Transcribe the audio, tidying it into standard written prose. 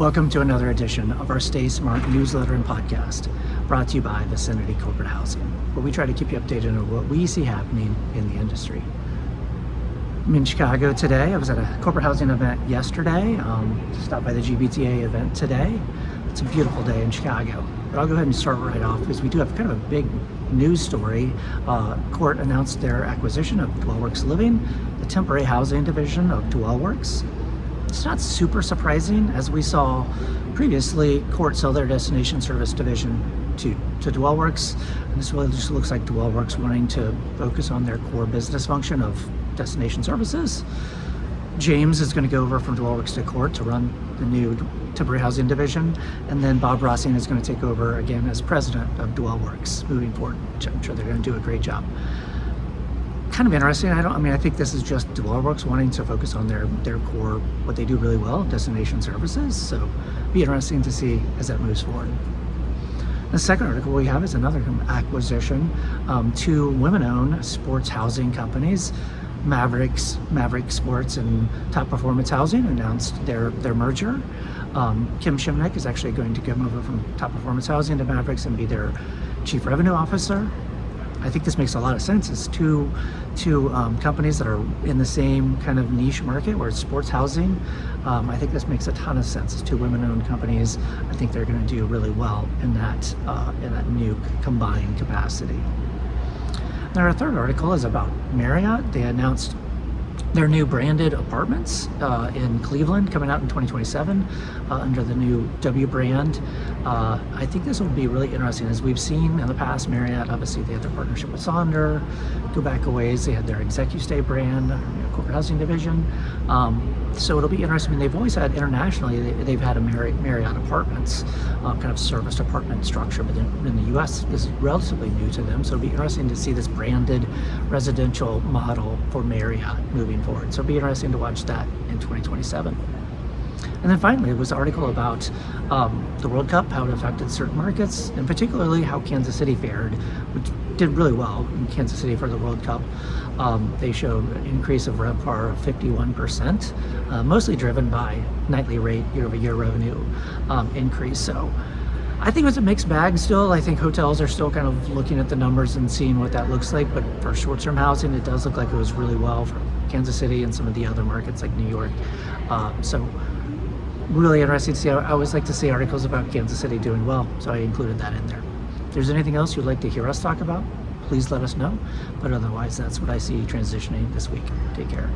Welcome to another edition of our StaySmart newsletter and podcast, brought to you by Viciniti Corporate Housing, where we try to keep you updated on what we see happening in the industry. I'm in Chicago today. I was at a corporate housing event yesterday, stopped by the GBTA event today. It's a beautiful day in Chicago. But I'll go ahead and start right off because we do have kind of a big news story. Court announced their acquisition of Dwellworks Living, the temporary housing division of Dwellworks. It's not super surprising, as we saw previously, Court sell their destination service division to Dwellworks. And this really just looks like Dwellworks wanting to focus on their core business function of destination services. James is going to go over from Dwellworks to Court to run the new temporary housing division, and then Bob Rossing is going to take over again as president of Dwellworks moving forward, which I'm sure they're going to do a great job. Kind of interesting. I think this is just Dwellworks wanting to focus on their core, what they do really well, destination services. So be interesting to see as that moves forward. The second article we have is another acquisition. Two women-owned sports housing companies, Maverick Sports and Top Performance Housing, announced their merger. Kim Shimnick is actually going to come over from Top Performance Housing to Mavericks and be their Chief Revenue Officer. I think this makes a lot of sense. It's two companies that are in the same kind of niche market where it's sports housing. I think this makes a ton of sense. It's two women-owned companies. I think they're going to do really well in that new combined capacity. Now, our third article is about Marriott. They announced their new branded apartments in Cleveland coming out in 2027 under the new W brand. I think this will be really interesting. As we've seen in the past, Marriott, obviously they had their partnership with Sonder. Go back a ways, they had their ExecuStay brand, corporate housing division. So it'll be interesting. They've always had internationally, they've had a Marriott Apartments kind of serviced apartment structure, but in the U.S. this is relatively new to them. So it'll be interesting to see this branded residential model for Marriott moving forward. So it'll be interesting to watch that in 2027. And then finally, it was an article about the World Cup, how it affected certain markets, and particularly how Kansas City fared, which did really well in Kansas City for the World Cup. They showed an increase of RevPAR of 51%, mostly driven by nightly rate, year-over-year revenue increase. So I think it's a mixed bag still. I think hotels are still kind of looking at the numbers and seeing what that looks like. But for short-term housing, it does look like it was really well for Kansas City and some of the other markets like New York. So really interesting to see. I always like to see articles about Kansas City doing well, so I included that in there. If there's anything else you'd like to hear us talk about, please let us know. But otherwise, that's what I see transitioning this week. Take care.